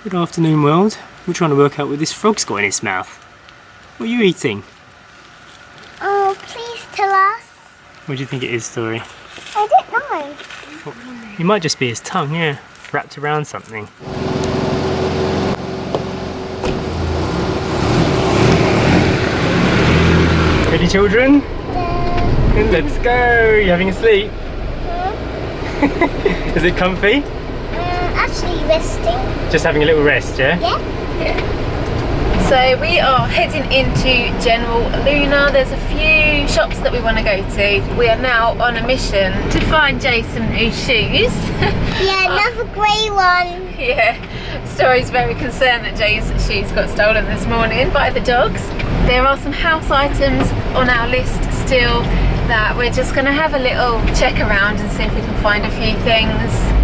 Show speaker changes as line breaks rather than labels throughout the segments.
Good afternoon, world. We're trying to work out what this frog's got in its mouth. What are you eating?
Oh, please tell us.
What do you think it is, Story?
I don't know.
It might just be his tongue, yeah, wrapped around something. Ready, children?
Yeah.
Let's go! You having a sleep? Is it comfy?
Actually resting.
Just having a little rest, yeah?
Yeah.
So we are heading into General Luna. There's a few shops that we want to go to. We are now on a mission to find Jason new shoes.
Yeah, another grey one.
Yeah, Story's very concerned that Jay's shoes got stolen this morning by the dogs. There are some house items on our list still that we're just going to have a little check around and see if we can find a few things.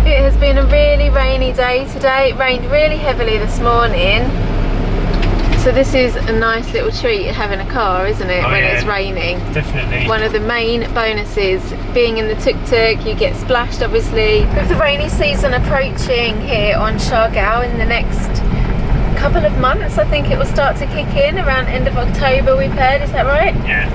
It has been a really rainy day today. It rained really heavily this morning. So this is a nice little treat having a car, isn't it, when it's raining?
Definitely.
One of the main bonuses, being in the tuk-tuk, you get splashed obviously. With the rainy season approaching here on Siargao in the next couple of months, I think it will start to kick in around end of October, we've heard, is that right?
Yeah.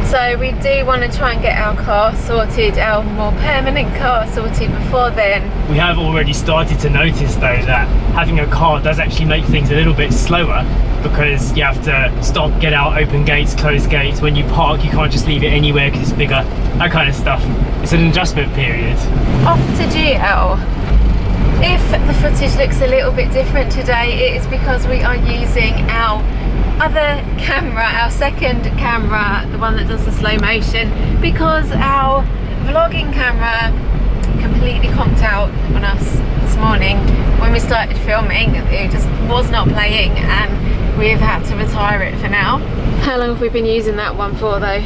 So we do want to try and get our car sorted, our more permanent car sorted before then.
We have already started to notice though that having a car does actually make things a little bit slower, because you have to stop, get out, open gates, close gates. When you park, you can't just leave it anywhere because it's bigger, that kind of stuff. It's an adjustment period.
Off to Jmayel. If the footage looks a little bit different today, it is because we are using our other camera, our second camera, the one that does the slow motion, because our vlogging camera completely conked out on us this morning when we started filming. It just was not playing and we've had to retire it for now. How long have we been using that one for though?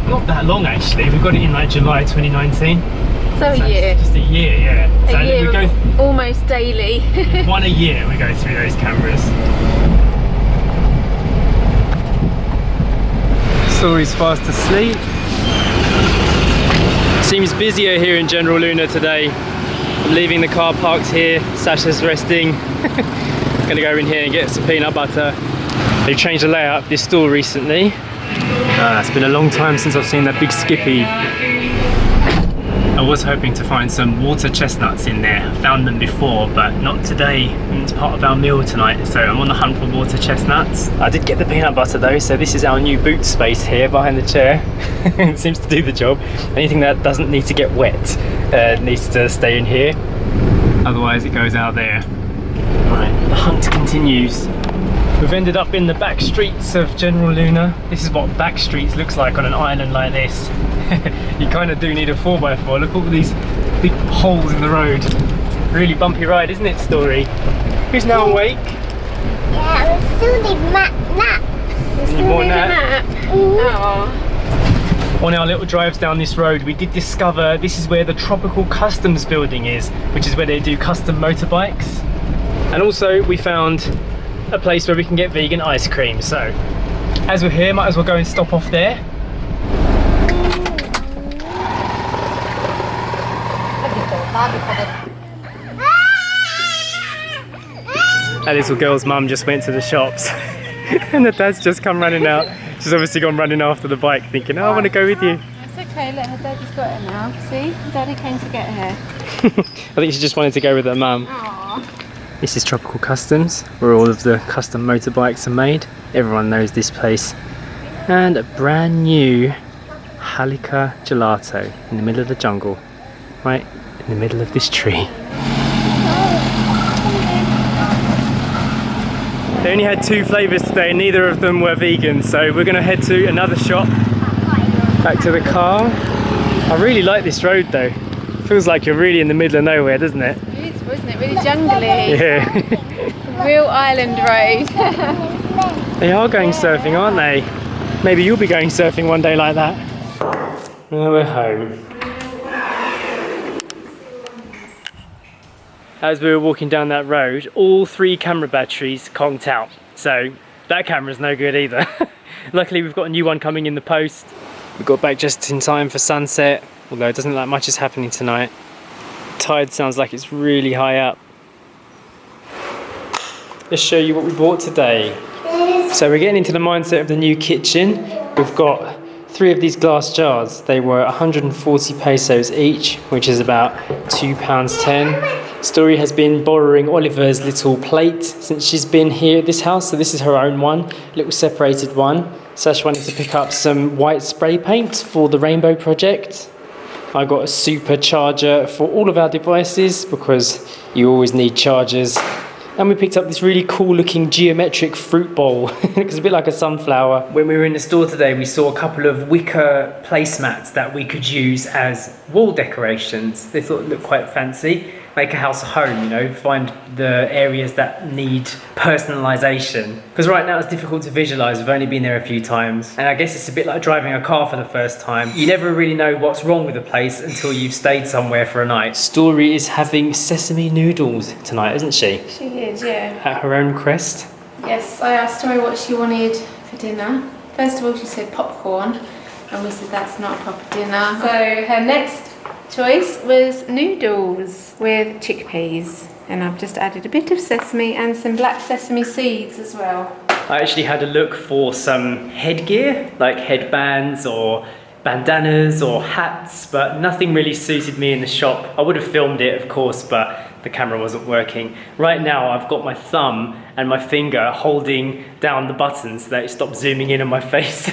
Not that long actually. We got it in like July 2019.
So a year.
Just a year, yeah.
A year, we go almost daily.
One a year we go through those cameras. Story's fast asleep. Seems busier here in General Luna today. I'm leaving the car parked here. Sacha's resting. Gonna go in here and get some peanut butter. They've changed the layout of this store recently. It's been a long time since I've seen that big skippy. I was hoping to find some water chestnuts in there. I found them before, but not today. It's part of our meal tonight, so I'm on the hunt for water chestnuts. I did get the peanut butter though, so this is our new boot space here behind the chair. It seems to do the job. Anything that doesn't need to get wet needs to stay in here. Otherwise it goes out there. Right, the hunt continues. We've ended up in the back streets of General Luna. This is what back streets looks like on an island like this. You kind of do need a 4x4. Look at all these big holes in the road. Really bumpy ride, isn't it, Story? Who's now awake?
Yeah, we still need naps.
Need more nap?
Oh.
On our little drives down this road, we did discover this is where the Tropical Customs building is, which is where they do custom motorbikes. And also we found a place where we can get vegan ice cream. So as we're here, might as well go and stop off there. That little girl's mum just went to the shops and the dad's just come running out. She's obviously gone running after the bike thinking, oh, I want to go with you.
It's okay, look, her daddy's got her now. See, daddy came to get her.
I think she just wanted to go with her mum.
Aww.
This is Tropical Customs, where all of the custom motorbikes are made. Everyone knows this place. And a brand new Halika gelato in the middle of the jungle, right in the middle of this tree. They only had 2 flavours today, and neither of them were vegan, so we're going to head to another shop, back to the car. I really like this road though. Feels like you're really in the middle of nowhere, doesn't it?
Beautiful, isn't it? Really jungly.
Yeah.
Real island road.
They are going surfing, aren't they? Maybe you'll be going surfing one day like that. Now we're home. As we were walking down that road, all 3 camera batteries conked out. So that camera's no good either. Luckily we've got a new one coming in the post. We got back just in time for sunset, although it doesn't look like much is happening tonight. Tide sounds like it's really high up. let's show you what we bought today. So we're getting into the mindset of the new kitchen. We've got 3 of these glass jars. They were 140 pesos each, which is about £2.10. Story has been borrowing Oliver's little plate since she's been here at this house. So this is her own one, little separated one. Sash wanted to pick up some white spray paint for the rainbow project. I got a super charger for all of our devices because you always need chargers. And we picked up this really cool looking geometric fruit bowl. It's a bit like a sunflower. When we were in the store today, we saw a couple of wicker placemats that we could use as wall decorations. They thought it looked quite fancy. Make a house a home, you know, find the areas that need personalisation. Because right now it's difficult to visualise, we've only been there a few times. And I guess it's a bit like driving a car for the first time. You never really know what's wrong with a place until you've stayed somewhere for a night. Story is having sesame noodles tonight, isn't she?
She is, yeah.
At her own request.
Yes, I asked Tori what she wanted for dinner. First of all, she said popcorn, and we said that's not a proper dinner. So her next choice was noodles with chickpeas, and I've just added a bit of sesame and some black sesame seeds as well.
I actually had a look for some headgear, like headbands or bandanas or hats, but nothing really suited me in the shop. I would have filmed it, of course, but the camera wasn't working. Right now I've got my thumb and my finger holding down the buttons so that it stops zooming in on my face.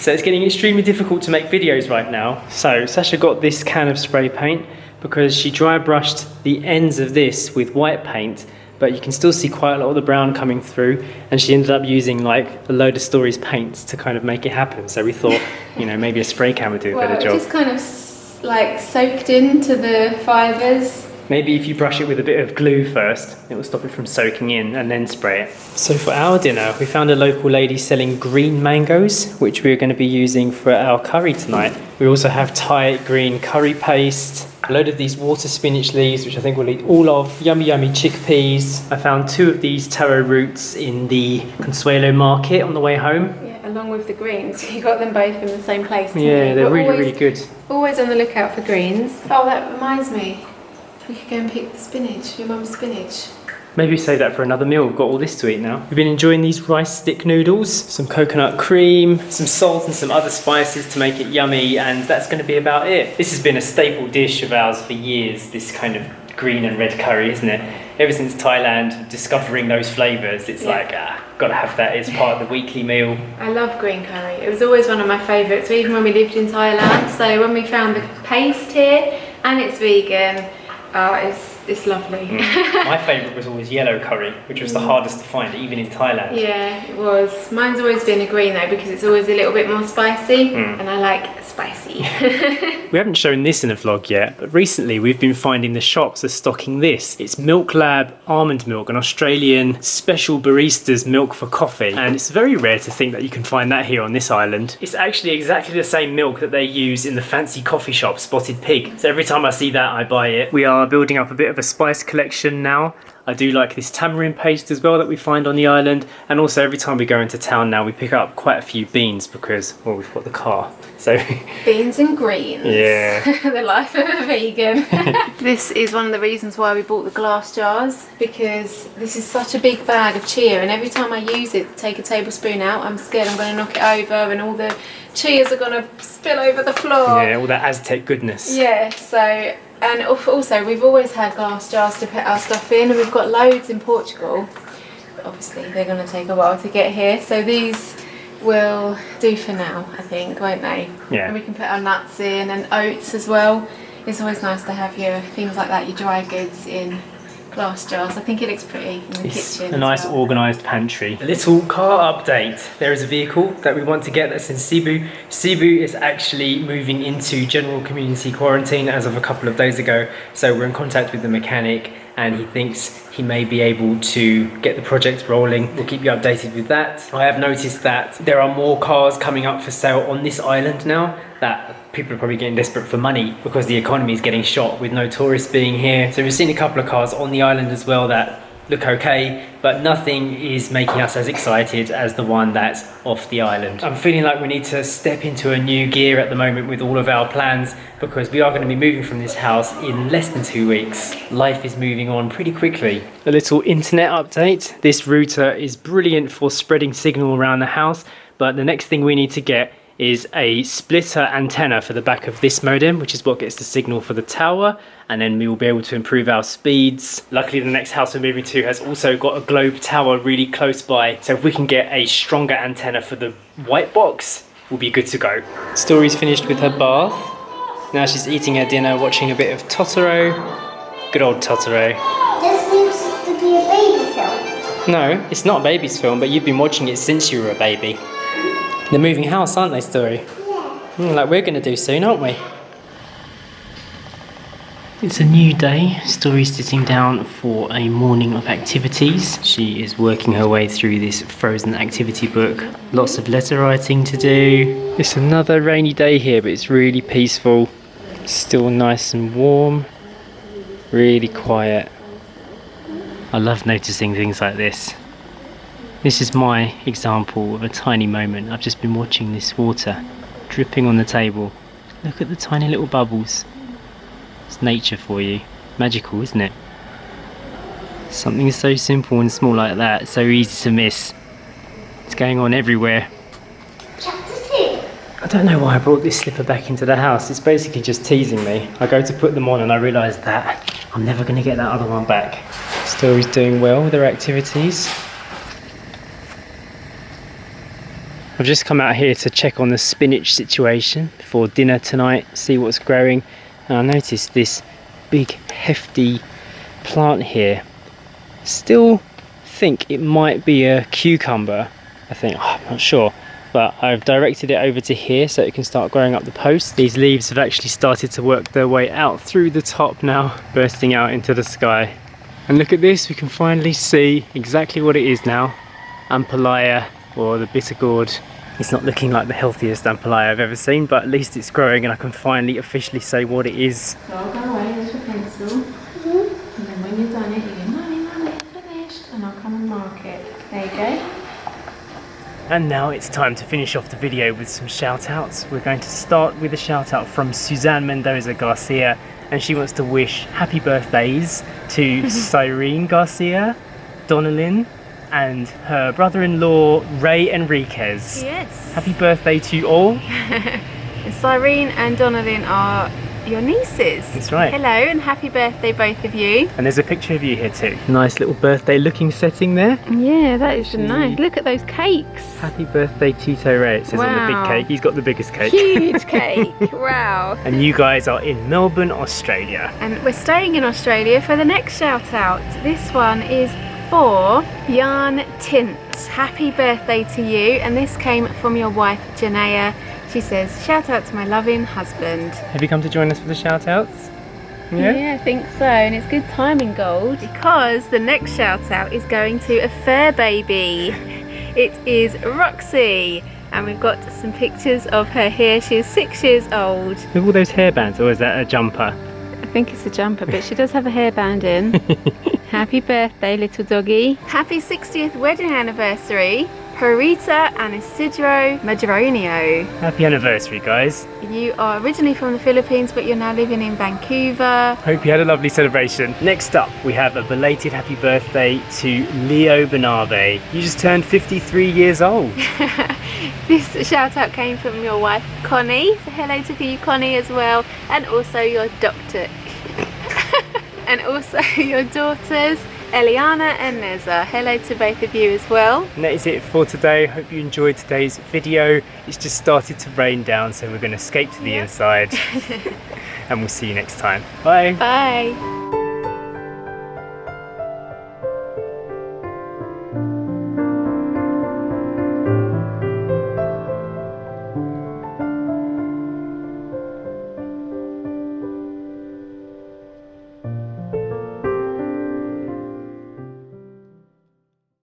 So it's getting extremely difficult to make videos right now. So Sacha got this can of spray paint because she dry brushed the ends of this with white paint, but you can still see quite a lot of the brown coming through, and she ended up using like a load of Story's paints to kind of make it happen. So we thought, you know, maybe a spray can would do a better job.
It just kind of like soaked into the fibres.
Maybe if you brush it with a bit of glue first, it will stop it from soaking in, and then spray it. So for our dinner, we found a local lady selling green mangoes, which we're going to be using for our curry tonight. We also have Thai green curry paste, a load of these water spinach leaves, which I think we'll eat all of, yummy yummy chickpeas. I found 2 of these taro roots in the Consuelo market on the way home.
Yeah, along with the greens. You got them both in the same place.
Yeah, they're really good.
Always on the lookout for greens. Oh, that reminds me. We could go and pick the spinach, your mum's spinach.
Maybe save that for another meal. We've got all this to eat now. We've been enjoying these rice stick noodles, some coconut cream, some salt and some other spices to make it yummy, and that's going to be about it. This has been a staple dish of ours for years, this kind of green and red curry, isn't it? Ever since Thailand, discovering those flavours, it's like, gotta have that as part of the weekly meal.
I love green curry. It was always one of my favourites, even when we lived in Thailand. So when we found the paste here, and it's vegan, it's lovely.
My favourite was always yellow curry, which was the hardest to find, even in Thailand.
Yeah, it was. Mine's always been a green though, because it's always a little bit more spicy, and I like spicy.
We haven't shown this in a vlog yet, but recently we've been finding the shops are stocking this. It's Milk Lab almond milk, an Australian special barista's milk for coffee, and it's very rare to think that you can find that here on this island. It's actually exactly the same milk that they use in the fancy coffee shop Spotted Pig, so every time I see that I buy it. We are building up a bit of a spice collection now. I do like this tamarind paste as well that we find on the island, and also every time we go into town now we pick up quite a few beans because, well, we've got the car. So
beans and greens.
Yeah.
The life of a vegan. This is one of the reasons why we bought the glass jars, because this is such a big bag of chia, and every time I use it to take a tablespoon out, I'm scared I'm going to knock it over and all the chias are going to spill over the floor.
Yeah, all that Aztec goodness.
Yeah, so, and also we've always had glass jars to put our stuff in, and we've got loads in Portugal. But obviously they're going to take a while to get here, so these will do for now, I think, won't they?
Yeah.
And we can put our nuts in and oats as well. It's always nice to have your things like that, your dry goods in glass jars. I think it looks pretty in the kitchen.
A nice organised pantry. A little car update. There is a vehicle that we want to get that's in Cebu. Cebu is actually moving into general community quarantine as of a couple of days ago. So we're in contact with the mechanic and he thinks he may be able to get the project rolling. We'll keep you updated with that. I have noticed that there are more cars coming up for sale on this island now, that people are probably getting desperate for money because the economy is getting shot with no tourists being here. So we've seen a couple of cars on the island as well that look okay, but nothing is making us as excited as the one that's off the island. I'm feeling like we need to step into a new gear at the moment with all of our plans, because we are going to be moving from this house in less than 2 weeks. Life is moving on pretty quickly. A little internet update. This router is brilliant for spreading signal around the house, but the next thing we need to get is a splitter antenna for the back of this modem, which is what gets the signal for the tower, and then we will be able to improve our speeds. Luckily, the next house we're moving to has also got a globe tower really close by, so if we can get a stronger antenna for the white box, we'll be good to go. Story's finished with her bath. Now she's eating her dinner, watching a bit of Totoro. Good old Totoro.
This needs to be a baby film.
No, it's not a baby's film, but you've been watching it since you were a baby. They're moving house, aren't they, Story?
Yeah.
Like we're going to do soon, aren't we? It's a new day. Story's sitting down for a morning of activities. She is working her way through this Frozen activity book. Lots of letter writing to do. It's another rainy day here, but it's really peaceful. Still nice and warm. Really quiet. I love noticing things like this. This is my example of a tiny moment. I've just been watching this water dripping on the table. Look at the tiny little bubbles. It's nature for you. Magical, isn't it? Something so simple and small like that, so easy to miss. It's going on everywhere.
Chapter 2.
I don't know why I brought this slipper back into the house. It's basically just teasing me. I go to put them on and I realise that I'm never going to get that other one back. Story's doing well with her activities. I've just come out here to check on the spinach situation before dinner tonight, see what's growing, and I noticed this big hefty plant here. Still think it might be a cucumber. I'm not sure, but I've directed it over to here so it can start growing up the post. These leaves have actually started to work their way out through the top now, bursting out into the sky. And look at this, we can finally see exactly what it is now. Ampelaya, or the bitter gourd. It's not looking like the healthiest ampelaya I've ever seen, but at least it's growing and I can finally officially say what it is.
So I'll go away with your pencil, and then when you're done it, you go, Mummy, finished, and I'll come and mark it. There you go.
And now it's time to finish off the video with some shout outs. We're going to start with a shout out from Suzanne Mendoza Garcia, and she wants to wish happy birthdays to Cyrene Garcia, Donalyn, and her brother-in-law Ray Enriquez.
Yes.
Happy birthday to you all.
Cyrene and Donalyn are your nieces.
That's right.
Hello and happy birthday both of you.
And there's a picture of you here too. Nice little birthday looking setting there.
Yeah, that is nice. Look at those cakes.
Happy birthday Tito Ray, it says on the big cake. He's got the biggest cake.
Huge cake. Wow.
And you guys are in Melbourne, Australia.
And we're staying in Australia for the next shout out. This one is for Yarn Tints. Happy birthday to you, and this came from your wife Jmayel. She says, shout out to my loving husband.
Have you come to join us for the shout outs?
Yeah, I think so, and it's good timing, Gold, because the next shout out is going to a fur baby. It is Roxy, and we've got some pictures of her here. She is 6 years old.
Look at all those hairbands, or is that a jumper?
I think it's a jumper, but she does have a hairband in. Happy birthday, little doggy. Happy 60th wedding anniversary, Harita and Isidro Madronio.
Happy anniversary, guys.
You are originally from the Philippines, but you're now living in Vancouver.
Hope you had a lovely celebration. Next up, we have a belated happy birthday to Leo Bernabe. You just turned 53 years old.
This shout out came from your wife Connie, so hello to you Connie as well, and also your doctor and also your daughters Eliana and Neza. Hello to both of you as well.
And that is it for today. Hope you enjoyed today's video. It's just started to rain down, so we're going to escape to the inside and we'll see you next time. Bye.
Bye.